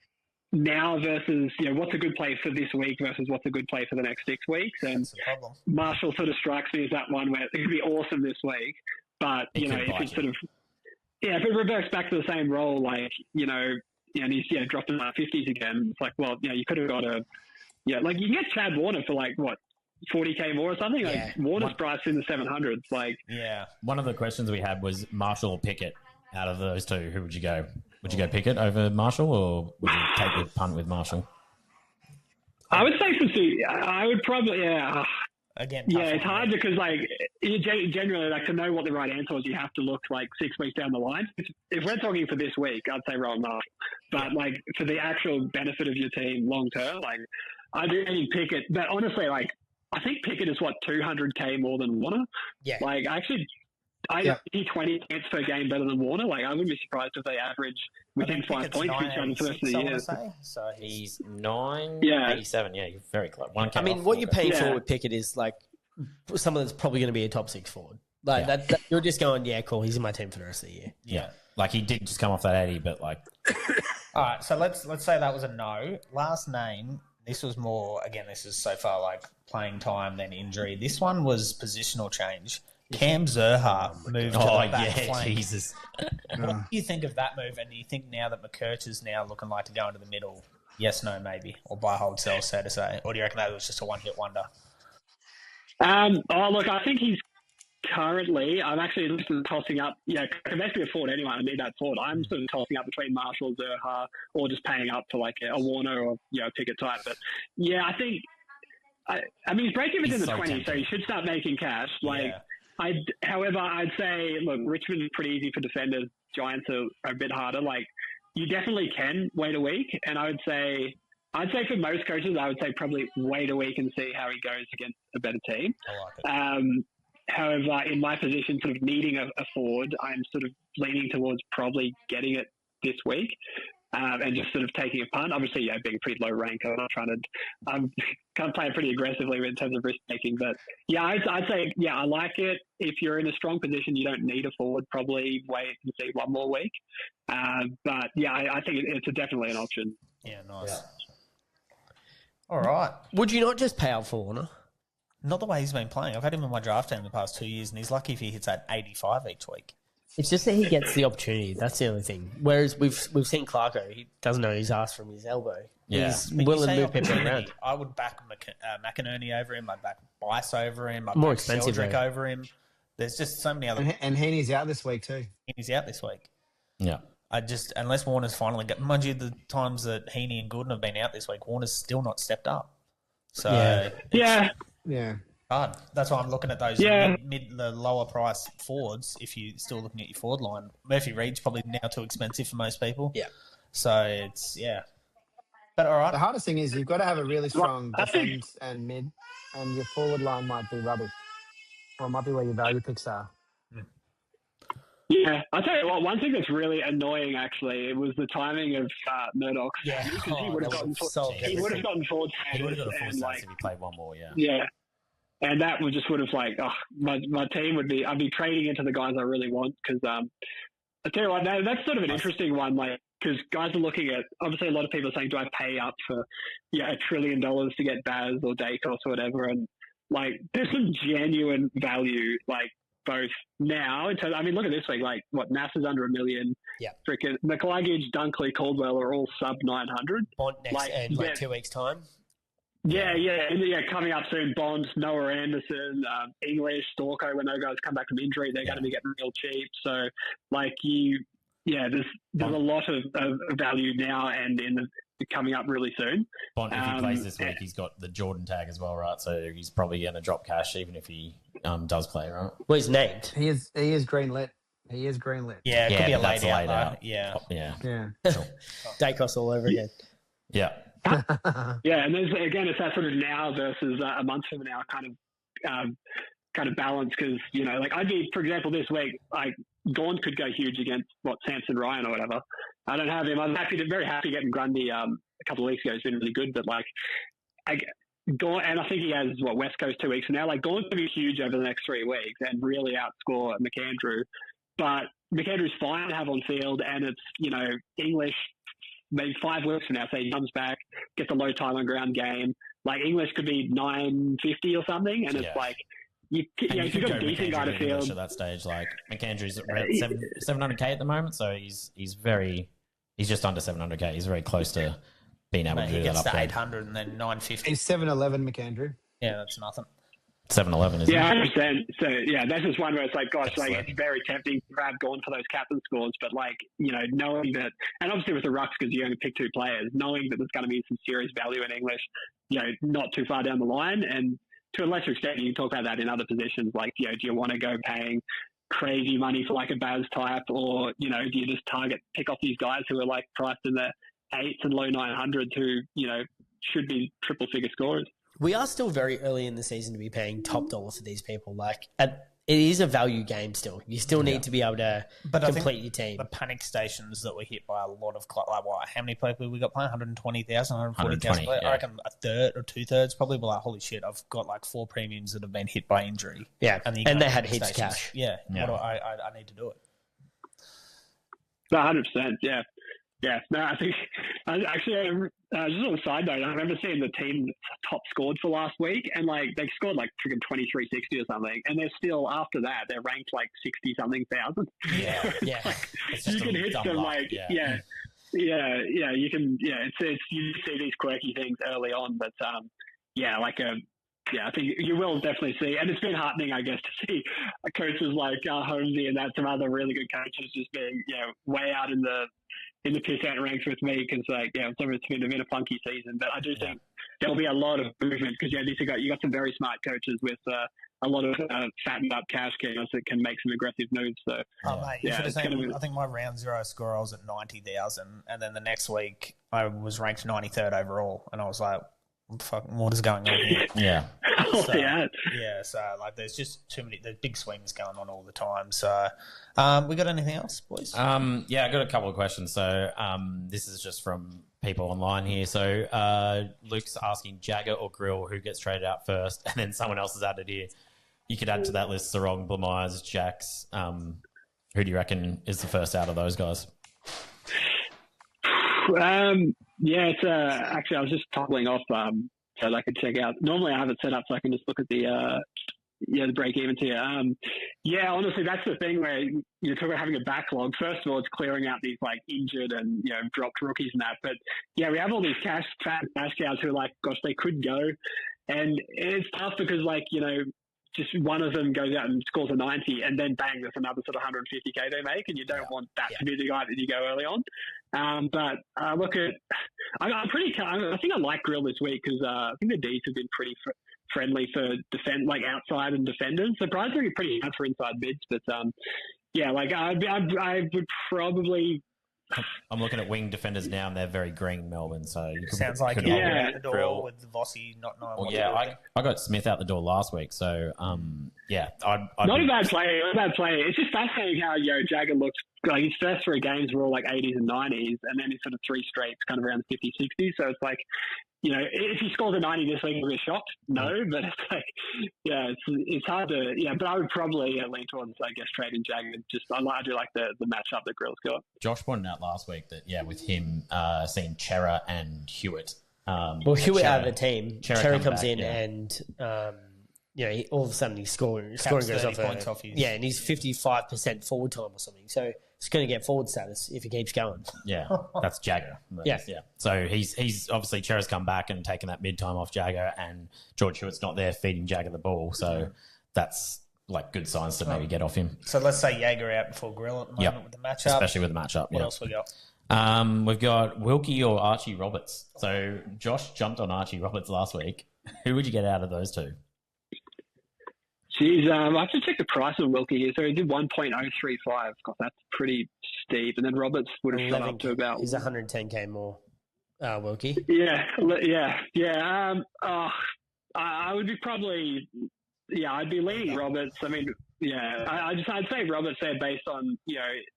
now versus you know what's a good play for this week versus what's a good play for the next 6 weeks, and That's the problem. Marshall sort of strikes me as that one where it could be awesome this week, but It you know could if bite it's you. sort of if it reverts back to the same role, like and he's dropped in the 50s again, it's like well you could have got like you can get Chad Warner for like what 40k more or something. Yeah. Like Warner's price in the 700s. Like Yeah. one of the questions we had was Marshall or Pickett. Out of those two, who would you go? Would you go Pickett over Marshall, or would you take the punt with Marshall? I would say I would probably Again, Yeah, tough it's one, hard because like generally like to know what the right answer is, you have to look like 6 weeks down the line. If we're talking for this week, I'd say Rowan Marshall. But like for the actual benefit of your team long term, like I do think Pickett. But honestly, like I think Pickett is what 200k more than Warner. Yeah. Like actually. I see 20 points per game better than Warner. Like I wouldn't be surprised if they average within 5 points each other for the rest of the year. So He's 987. Yeah, you're very close. I mean, what you're paying for with Pickett is like someone that's probably going to be a top 6 forward. Like that you're just going, yeah, cool. He's in my team for the rest of the year. Yeah, like he did just come off that 80, but like, all right. So let's say that was a no. Last name. This was more. Again, this is so far like playing time than injury. This one was positional change. Cam Zerha moved to the back flank. Jesus. What do you think of that move? And do you think now that McKerch is now looking like to go into the middle, yes, no, maybe, or buy, hold, sell, so to say? Or do you reckon that was just a one-hit wonder? Look, I think he's currently, I'm actually tossing up, I can basically afford anyone. I need that forward. I'm sort of tossing up between Marshall, Zerha, or just paying up for like a Warner or, Pickett type. But yeah, I think, I mean, his break-even's in the 20s, so he should start making cash. Like, however, I'd say, look, Richmond is pretty easy for defenders. Giants are a bit harder. Like, you definitely can wait a week, and I'd say for most coaches, I would say probably wait a week and see how he goes against a better team. I like it. However, in my position, sort of needing a forward, I'm sort of leaning towards probably getting it this week. And just sort of taking a punt. Obviously, being pretty low rank, I'm not trying to. I'm kind of playing pretty aggressively in terms of risk taking. But I'd say I like it. If you're in a strong position, you don't need a forward. Probably wait and see one more week. But I think it's definitely an option. Yeah, nice. Yeah. All right. Would you not just pay out for Warner? Not the way he's been playing. I've had him in my draft team the past 2 years, and he's lucky if he hits that 85 each week. It's just that he gets the opportunity. That's the only thing. Whereas we've seen Clarko, he doesn't know his ass from his elbow. Yeah. He's willing to move people opportunity, around. I would back McInerney over him. I'd back Bice over him. I'd More back expensive, Sheldrick though. over him. There's just so many other. And Heaney's out this week too. He's out this week. Yeah. Unless Warner's finally got, mind you, the times that Heaney and Gooden have been out this week, Warner's still not stepped up. So Yeah. hard. That's why I'm looking at those the lower price forwards. If you're still looking at your forward line, Murphy Reed's probably now too expensive for most people. Yeah. So it's But all right. The hardest thing is you've got to have a really strong I think- defense and mid, and your forward line might be rubbish, or it might be where your value picks are. Yeah, I'll tell you what, one thing that's really annoying, actually, it was the timing of Murdoch. Yeah. Because he would have gotten forward He would have status got a full and, stance if he played one more, yeah. yeah. And that would have like, my team I'd be trading into the guys I really want because, I tell you what, that's sort of an interesting one, like, because guys are looking at, obviously a lot of people are saying, do I pay up for, $1 trillion to get Baz or Dacos or whatever? And like, there's some genuine value, like, both now. I mean, look at this week. Like, what, Nass is under $1 million. Yeah. Freaking McCluggage, Dunkley, Caldwell are all sub 900. Bond next in 2 weeks' time. Yeah, coming up soon. Bonds, Noah Anderson, English, Storko. When those guys come back from injury, they're going to be getting real cheap. So, like there's a lot of value now and coming up really soon. Bond, if he plays this week, he's got the Jordan tag as well, right? So he's probably going to drop cash even if he does play, right? Well, he's named. He is green lit. He is green lit. Yeah, it could be a but that's late out. out. Yeah. Yeah. Yeah. Dacos all over again. Yeah. Yeah, and there's again, it's that sort of now versus a month from now kind of balance because like I'd be, for example, this week like Gaunt could go huge against Samson Ryan or whatever. I don't have him. I'm very happy getting Grundy a couple of weeks ago. He's been really good, but like Gaunt, and I think he has West Coast 2 weeks from now. Like Gaunt's gonna be huge over the next 3 weeks and really outscore McAndrew. But McAndrew's fine to have on field, and it's English. Maybe 5 weeks from now, say he comes back, gets a low time on ground game. Like English could be 950 or something, and it's like if you've got a decent guy to field at that stage. Like McAndrew's around 700k at the moment, so he's just under 700k. He's very close to being able to do that. He gets to upgrade. 800 and then 950. He's 7'11", McAndrew. Yeah, that's nothing. 7-11, isn't yeah, it? 100%. So yeah, that's just one where it's like, gosh, it's very tempting to grab Gaunt for those captain scores, but knowing that, and obviously with the rucks because you only pick 2 players, knowing that there's going to be some serious value in English, not too far down the line, and to a lesser extent, you can talk about that in other positions, like do you want to go paying crazy money for like a Baz type, or do you just pick off these guys who are like priced in the 8s and low 900s who should be triple figure scorers. We are still very early in the season to be paying top dollar for these people. Like, it is a value game still. You still need to be able to complete your team. The panic stations that were hit by a lot of how many people we got playing? 120,000, 140,000. I reckon a third or 2/3 probably were like, holy shit, I've got like 4 premiums that have been hit by injury. Yeah, and they had heaps of cash. Yeah. I need to do it. 100%, yeah. Yeah, no, I think actually, just on a side note, I remember seeing the team top scored for last week, and like they scored like freaking 2360 or something, and they're still after that they're ranked like 60 something thousand. Yeah, yeah. Like, you can hit them like you can it's you see these quirky things early on, but I think you will definitely see, and it's been heartening, I guess, to see coaches like Holmesy and some other really good coaches just being way out in the piss out ranks with me because it's been a funky season, but I do think there'll be a lot of movement because you got some very smart coaches with a lot of fattened up cash cows that can make some aggressive moves. So mate, you should have seen. I think my round 0 score I was at 90,000, and then the next week I was ranked 93rd overall, and I was like, what is going on here? Yeah. So like there's just too many, there's big swings going on all the time. So we got anything else, boys? I got a couple of questions. So this is just from people online here. So Luke's asking Jagger or Grill who gets traded out first, and then someone else has added here. You could add to that list Sarong, Blamires, Jacks. Who do you reckon is the first out of those guys? It's actually I was just toppling off so that I could check out. Normally I have it set up so I can just look at the break even to you. Honestly, that's the thing where you talk about having a backlog. First of all, it's clearing out these like injured and dropped rookies and that. But we have all these fat cash cows who are like, gosh, they could go, and it's tough because just one of them goes out and scores a 90, and then bang, there's another sort of 150k they make, and you don't want that to be the guy that you go early on. But look at, I think I like Grill this week because I think the Ds have been pretty friendly for outside and defenders. Surprisingly, pretty hard for inside mids, but I would probably. I'm looking at wing defenders now, and they're very green, Melbourne. So you sounds like out the door Grill with Vossi not knowing. Well, I got Smith out the door last week, so I'd not a bad play. It's just fascinating how Jagger looks like his first 3 games were all like 80s and 90s, and then his sort of 3 straights kind of around 50s, 60s. So it's like, if he scores a 90 this week, we'll be shocked. No, but it's like, it's hard to, but I would probably lean towards, I guess, trading Jagger. I do like the matchup that Grill's got. Josh pointed out last week that, with him seeing Chera and Hewitt. Hewitt out of the team. Chera comes back, in and, all of a sudden he's scoring goes off. Points off his. Yeah, and he's 55% forward time or something. So he's going to get forward status if he keeps going. Yeah, that's Jagger. Yeah. So he's obviously Chera's come back and taken that mid time off Jagger, and George Hewitt's not there feeding Jagger the ball. So that's like good signs to maybe get off him. So let's say Jaeger out before Grill at the moment with the matchup. Especially with the matchup. What else we got? We've got Wilkie or Archie Roberts. So Josh jumped on Archie Roberts last week. Who would you get out of those two? Jeez, I have to check the price of Wilkie here. So he did 1.035. God, that's pretty steep. And then Roberts would have shot up to about... He's 110k more. Wilkie. I would be probably, I'd be leaning Roberts. I mean, I'd say Roberts there based on,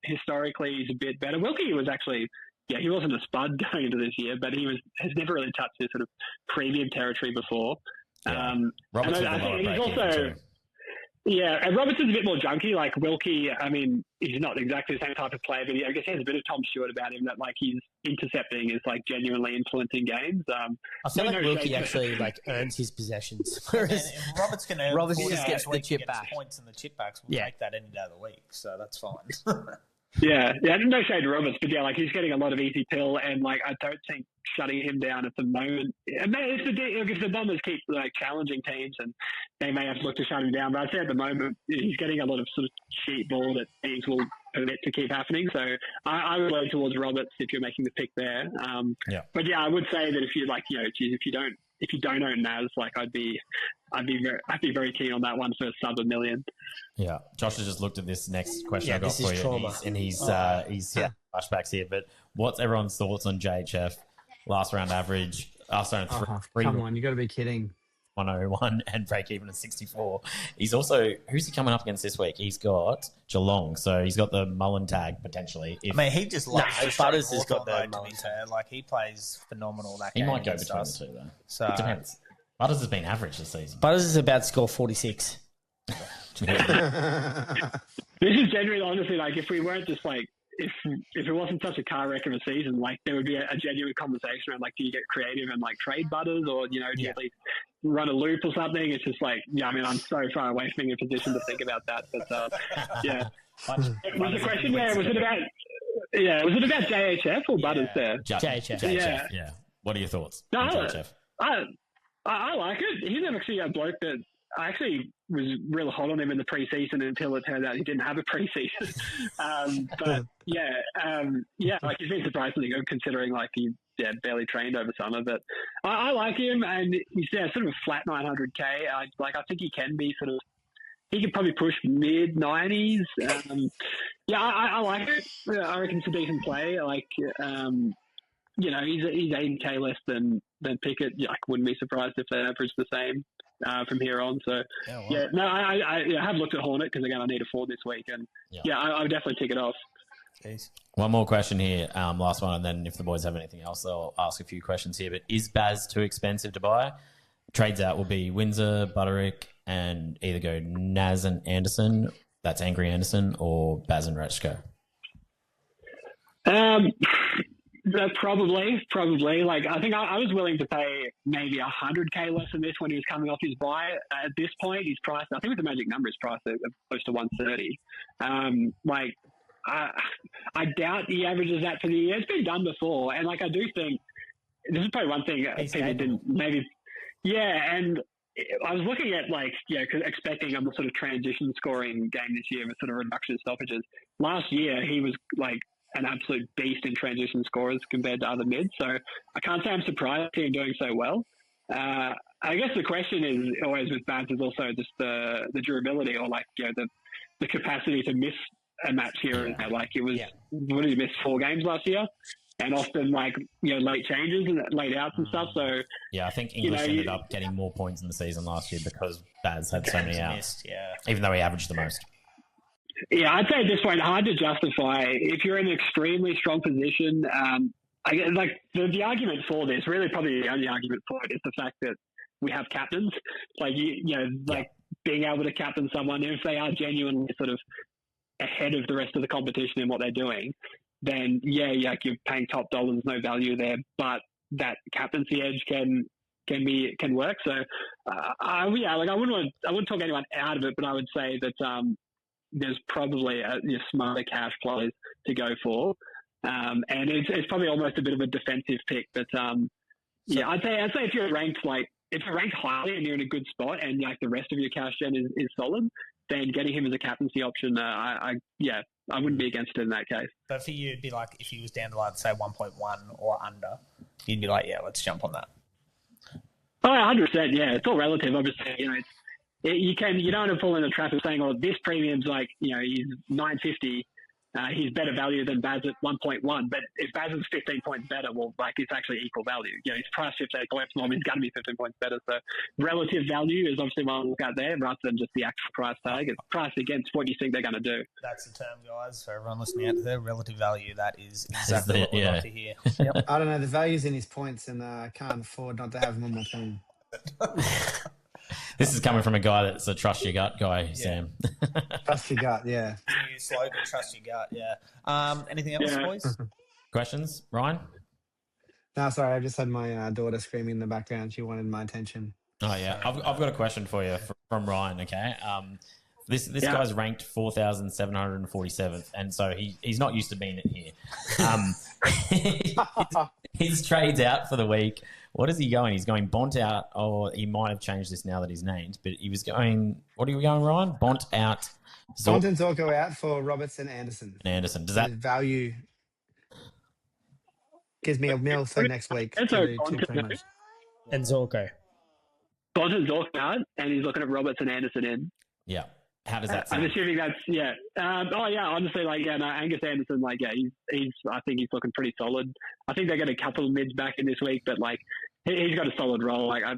historically he's a bit better. Wilkie was actually, he wasn't a spud going into this year, but has never really touched this sort of premium territory before. Yeah. Roberts I think he's also. Yeah, and Robertson's a bit more junky. Like Wilkie, I mean, he's not exactly the same type of player, but I guess he has a bit of Tom Stewart about him that, like, his intercepting is, like, genuinely influencing games. I feel like Wilkie actually, like, earns his possessions. Whereas if Roberts can earn Roberts 40 just gets the chip back. points and the chip backs, we'll take that any day of the week, so that's fine. Yeah, no shade to Roberts, but like he's getting a lot of easy pill, and like I don't think shutting him down at the moment. If the Bombers keep like challenging teams, and they may have to look to shut him down, but I'd say at the moment he's getting a lot of sort of cheap ball that teams will permit to keep happening. So I would lean towards Roberts if you're making the pick there. But I would say that if you like, if you don't own Naz, like I'd be very keen on that one for sub $1 million. Yeah, Josh has just looked at this next question I got for you, trauma. he's flashbacks here. But what's everyone's thoughts on JHF last round average? Three. Come on, you got to be kidding. 101 and break even at 64. He's also, who's he coming up against this week? He's got Geelong, so he's got the Mullen tag potentially. He just loves Butters has got the Mullen tag. Like he plays phenomenal. That he game might go between us. the two though. So it depends. Butters has been average this season. Butters is about to score 46. This is genuinely, honestly, like if we weren't just like, if it wasn't such a car wreck of a season, like there would be a genuine conversation around like, do you get creative and like trade Butters, or do you at least run a loop or something? It's just like, I'm so far away from being in a position to think about that. But was the question was it about JHF or Butters there? JHF. Yeah. What are your thoughts? No, on JHF? I like it. He's actually a bloke that I actually was real hot on him in the preseason until it turned out he didn't have a preseason. Like he's been surprisingly good considering like he barely trained over summer. But I like him, and he's sort of a flat 900K. I think he can be he could probably push mid 90s. I like it. I reckon it's a decent play. He's 80K less than Pickett. I wouldn't be surprised if they average the same from here on. So I have looked at Hornet because again I need a forward this week, and I would definitely tick it off. Jeez. One more question here, last one, and then if the boys have anything else, I'll ask a few questions here. But is Baz too expensive to buy? Trades out will be Windsor, Butterick, and either go Naz and Anderson. That's Angry Anderson, or Baz and Rechko. Probably. Like I think I was willing to pay maybe 100K less than this when he was coming off his buy. At this point, he's priced. I think with the magic number, he's priced at close to 130. I doubt he averages that for the year. It's been done before, and like I do think this is probably one thing people didn't maybe. Yeah, and I was looking at expecting a sort of transition scoring game this year with sort of reduction of stoppages. Last year, he was like an absolute beast in transition scorers compared to other mids. So I can't say I'm surprised to him doing so well. I guess the question is always with Baz is also just the durability, or the capacity to miss a match here and there. Like it was, what did he miss 4 games last year? And often late changes and late outs and stuff. So I think English ended up getting more points in the season last year because Baz had so many outs, even though he averaged the most. Yeah, I'd say at this point, hard to justify. If you're in an extremely strong position, I guess, the argument for this, really probably the only argument for it, is the fact that we have captains. Being able to captain someone, if they are genuinely sort of ahead of the rest of the competition in what they're doing, then you're paying top dollars, no value there. But that captaincy edge can work. So I wouldn't talk anyone out of it, but I would say that there's probably smarter cash plays to go for, and it's probably almost a bit of a defensive pick. But I'd say if you're ranked highly and you're in a good spot, and the rest of your cash gen is solid, then getting him as a captaincy option, I wouldn't be against it in that case. But for you, it'd be like if he was down to say 1.1 or under, you'd be like, let's jump on that. Oh, 100%. Yeah, it's all relative. Obviously, you don't want to fall in the trap of saying, this premium's he's 950, he's better value than Baz at 1.1. But if Baz is 15 points better, well, like it's actually equal value. You know, he's priced 15 points more, he's going to be 15 points better. So relative value is obviously one to look at there rather than just the actual price tag. It's priced against what you think they're going to do. That's the term, guys. For everyone listening out there, relative value, that is exactly what we like to hear. Yep. I don't know. The value's in his points, and I can't afford not to have him on my team. This is coming from a guy that's a trust your gut guy, Sam. Trust your gut, yeah. New slogan, trust your gut, yeah. Anything else, boys? Questions, Ryan? No, sorry. I just had my daughter screaming in the background. She wanted my attention. Oh, yeah. I've got a question for you from Ryan, okay? This guy's ranked 4,747th, and so he's not used to being here. His trade's out for the week. What is he going? He's going Bont out, or he might have changed this now that he's named, but he was going, what are you going, Ryan? Bont out. Bont and Zorko out for Robertson Anderson. Does that value gives me a meal for next week? And Zorko. Bont and Zorko out, and he's looking at Robertson Anderson in. Yeah. How does that sound? I'm assuming that's, yeah. Honestly, Angus Anderson, he's I think he's looking pretty solid. I think they get a couple of mids back in this week, but he's got a solid role. I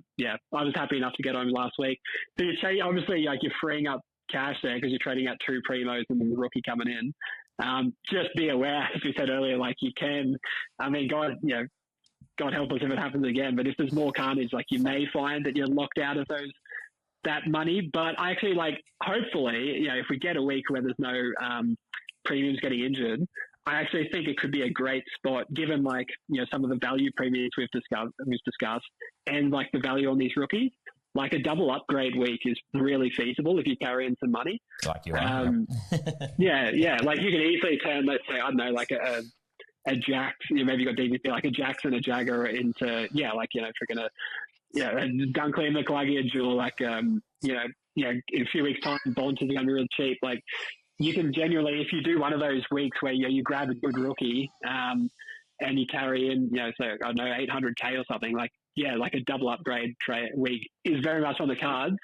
was happy enough to get on last week. So you say, obviously, you're freeing up cash there because you're trading out 2 primos and the rookie coming in. Just be aware, as we said earlier, you can, God help us if it happens again, but if there's more carnage, you may find that you're locked out of that money. But I actually hopefully, if we get a week where there's no premiums getting injured, I actually think it could be a great spot given some of the value premiums we've discussed and the value on these rookies. A double upgrade week is really feasible if you carry in some money. Like you are. Yeah. You can easily turn, let's say, I don't know, a Jax, maybe you got DVP, a Jackson, a Jagger into, freaking a Dunkley and McCluggage, or in a few weeks' time, Bont is going to be really cheap. You can genuinely, if you do one of those weeks where you grab a good rookie and you carry in, so I don't know, 800K or something, a double upgrade week is very much on the cards.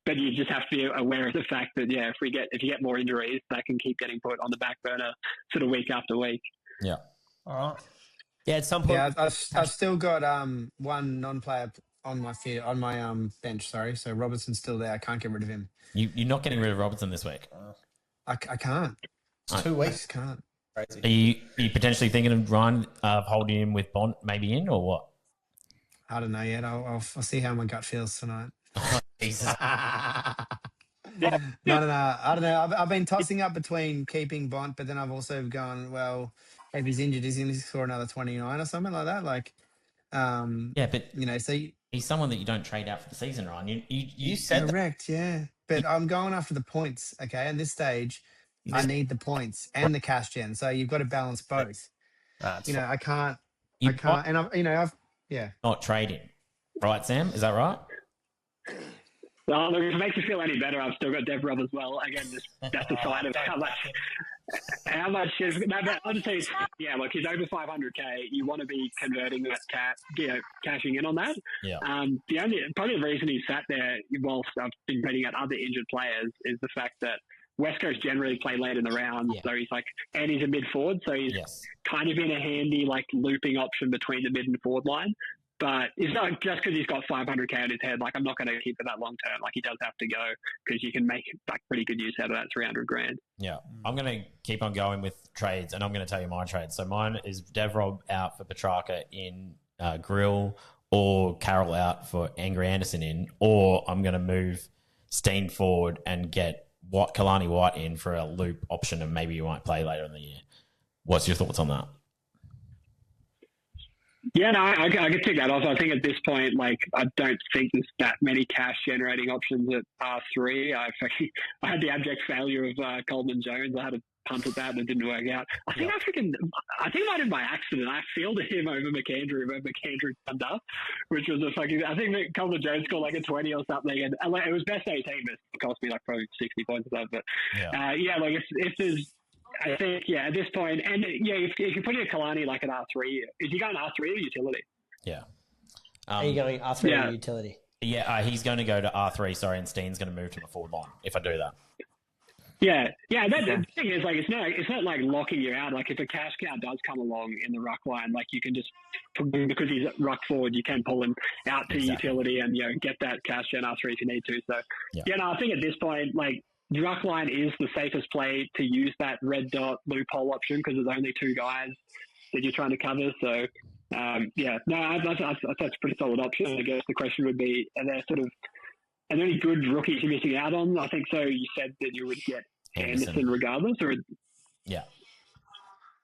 But you just have to be aware of the fact that, if you get more injuries, that can keep getting put on the back burner sort of week after week. Yeah. All right. Yeah, at some point. Yeah, I've still got one non-player on my bench. Sorry, so Robertson's still there. I can't get rid of him. You're not getting rid of Robertson this week. I can't. It's 2 weeks. I just can't. Crazy. Are you potentially thinking of Ryan holding him with Bont maybe in, or what? I don't know yet. I'll see how my gut feels tonight. Jesus. No. I don't know. I've been tossing up between keeping Bont, but then I've also gone, well, if he's injured, he's going to score another 29 or something like that. Yeah, but so he's someone that you don't trade out for the season, Ryan. You said correct, yeah. But I'm going after the points. Okay, at this stage, I need the points and the cash gen. So you've got to balance both. I can't. And I've not trading, right, Sam? Is that right? Well, look, if it makes you feel any better, I've still got Dev Rob as well. Again, that's the side of how much is. No, but I'll just say, look, he's over 500K. You want to be converting that cashing in on that. Yeah. Probably the reason he's sat there whilst I've been betting at other injured players is the fact that West Coast generally play late in the round, so he's and he's a mid forward, so he's kind of in a handy looping option between the mid and forward line. But it's not just because he's got 500K on his head. I'm not going to keep it that long term. He does have to go because you can make pretty good use out of that 300 grand. Yeah, I'm going to keep on going with trades, and I'm going to tell you my trades. So mine is Devrob out for Petrarca in Grill, or Carroll out for Angry Anderson in, or I'm going to move Steen forward and get Kalani White in for a loop option, and maybe you might play later in the year. What's your thoughts on that? Yeah, no, I can take that off. I think at this point, I don't think there's that many cash generating options at R3. I had the abject failure of Coleman Jones. I had a punt at that and it didn't work out. I think I might have by accident. I fielded him over McAndrew when McAndrew turned up, which was I think that Coleman Jones scored a 20 or something, and it was best 18. It cost me probably 60 points or something. But if there's, I think, at this point, and if you put in a Kalani at R3, is he going R3 or utility? Yeah. Are you going R3 or utility? Yeah, he's going to go to R3, and Steen's going to move to the forward line if I do that. Yeah. The thing is, like, it's not like locking you out. Like, if a cash cow does come along in the ruck line, like, you can just, because he's ruck forward, you can pull him out to utility and, get that cash gen R3 if you need to. So, I think at this point, like, ruck line is the safest play to use that red dot loophole option because there's only two guys that you're trying to cover. So, that's a pretty solid option. I guess the question would be, are there any good rookies you're missing out on? I think so. You said that you would get Anderson regardless, or yeah.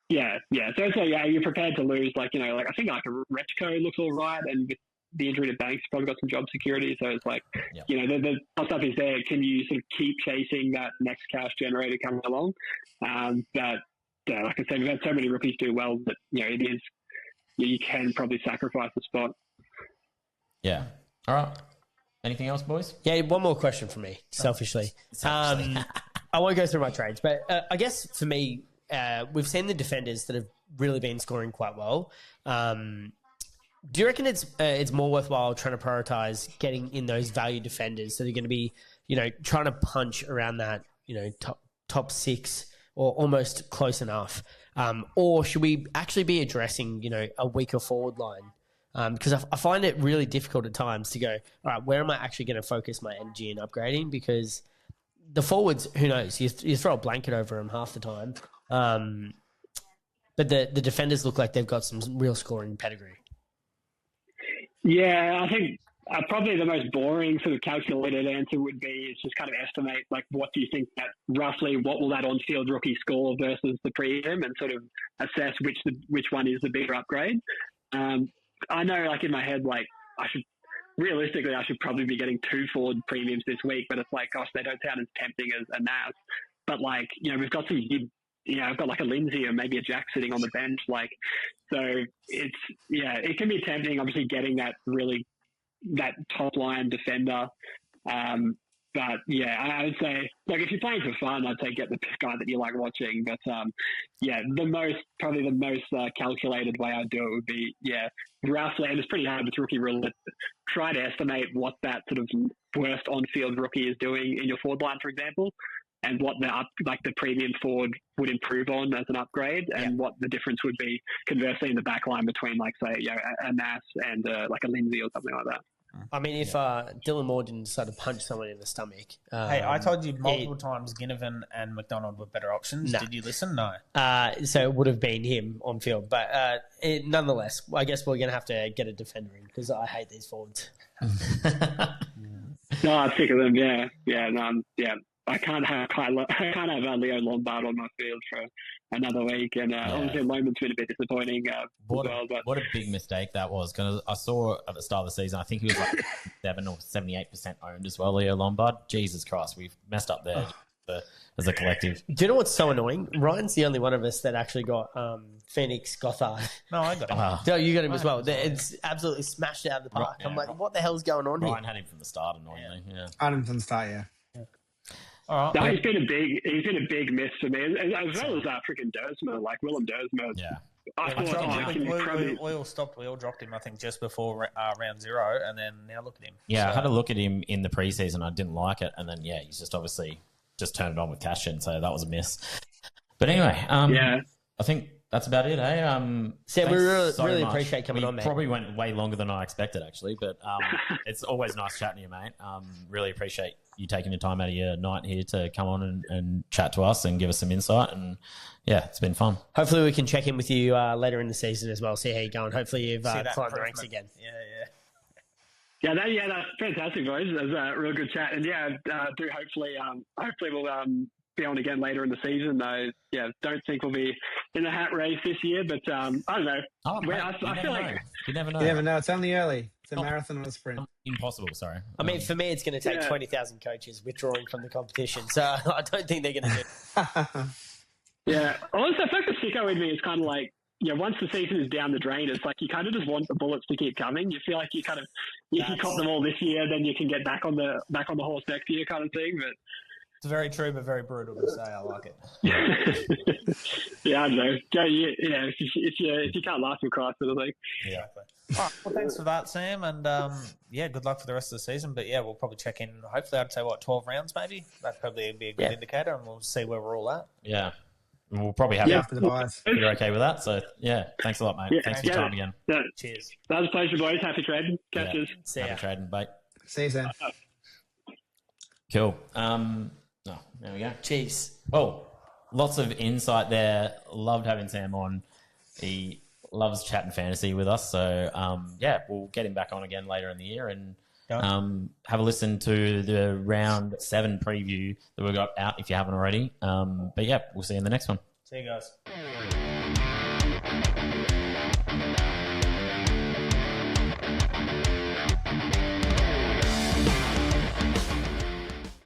So you're prepared to lose, like I think like a Retco looks all right, and with the injury to Banks, probably got some job security. So it's like the stuff is there. Can you sort of keep chasing that next cash generator coming along? But like I said, we've had so many rookies do well that it is you can probably sacrifice the spot. Yeah. All right. Anything else, boys? Yeah, one more question for me, selfishly. I won't go through my trades, but I guess for me, we've seen the defenders that have really been scoring quite well. Do you reckon it's more worthwhile trying to prioritize getting in those value defenders that are going to be, trying to punch around that, top six or almost close enough? Or should we actually be addressing, a weaker forward line? Because I find it really difficult at times to go, all right, where am I actually going to focus my energy in upgrading? Because the forwards, who knows? You throw a blanket over them half the time. But the defenders look like they've got some real scoring pedigree. Yeah, I think probably the most boring sort of calculated answer would be is just kind of estimate, like, what do you think that roughly, what will that on-field rookie score versus the premium, and sort of assess which one is the bigger upgrade. I know, like, in my head, like, I should probably be getting 2 forward premiums this week, but it's like, gosh, they don't sound as tempting as a Nas. But, like, we've got some, I've got like a Lindsay or maybe a Jack sitting on the bench. Like, so it can be tempting, obviously, getting that top line defender. But yeah, I would say, like, if you're playing for fun, I'd say get the guy that you like watching. But the most calculated way I'd do it would be, roughly, and it's pretty hard with rookie rule, try to estimate what that sort of worst on-field rookie is doing in your forward line, for example, and what the premium forward would improve on as an upgrade, and what the difference would be conversely in the back line between, like, say, a Nas and like a Lindsay or something like that. I mean, if Dylan Moore didn't decide to punch someone in the stomach. Hey, I told you multiple times Ginnivan and McDonald were better options. No. Did you listen? No. So it would have been him on field. But nonetheless, I guess we're going to have to get a defender in because I hate these forwards. No, I'm sick of them. I can't have Leo Lombard on my field for another week, and obviously Loman's been a bit disappointing. What a big mistake that was, because I saw at the start of the season, I think he was like 7 or 78% owned as well, Leo Lombard. Jesus Christ, we've messed up there as a collective. Do you know what's so annoying? Ryan's the only one of us that actually got Phoenix Gothard. No, I got him. No, you got him as well. It's absolutely smashed it out of the park. I'm like, what the hell's going on here? Ryan had him from the start, annoyingly. Yeah. Had him from the start, yeah. All right. No, he's been a big miss for me, as well as freaking Dersma, like Willem Dersma. Yeah. We all dropped him, I think, just before round 0, and then now look at him. Yeah, I had a look at him in the preseason. I didn't like it, and then he's just obviously just turned it on with Cashin, so that was a miss. But anyway, I think that's about it, Sam, we really appreciate coming on, mate. Probably went way longer than I expected, actually, but it's always nice chatting to you, mate. Really appreciate you taking your time out of your night here to come on and chat to us and give us some insight, and it's been fun. Hopefully we can check in with you later in the season as well, see how you're going. Hopefully you've climbed the ranks again. Yeah, that's fantastic, boys. It was a real good chat, and hopefully we'll be on again later in the season. Don't think we'll be in the hat race this year, but I don't know. I feel like you never know. You never know. It's only early. It's a marathon or a sprint. Impossible. Sorry. I mean, for me, it's going to take 20,000 coaches withdrawing from the competition, so I don't think they're going to do it. Yeah. Also, I feel like the sicko with me is kind of like, once the season is down the drain, it's like you kind of just want the bullets to keep coming. You feel like you can cop them all this year, then you can get back on the horse next year, kind of thing. But It's very true, but very brutal to say. I like it. Yeah, I don't know. If you can't laugh, you'll cry, sort of thing. Yeah. Exactly. All right, well, thanks for that, Sam, and good luck for the rest of the season. But we'll probably check in. Hopefully, I'd say 12 rounds, maybe. That'd probably be a good indicator, and we'll see where we're all at. Yeah, and we'll probably have after the buys. You're okay with that, so thanks a lot, mate. Thanks for your time again. Yeah. Cheers. That was a pleasure, boys. Happy trading. Catches. See ya. Happy trading, mate. See you, Sam. Cool. There we go. Jeez. Well, lots of insight there. Loved having Sam on. He loves chatting fantasy with us. So, we'll get him back on again later in the year and have a listen to the round 7 preview that we got out if you haven't already. We'll see you in the next one. See you guys.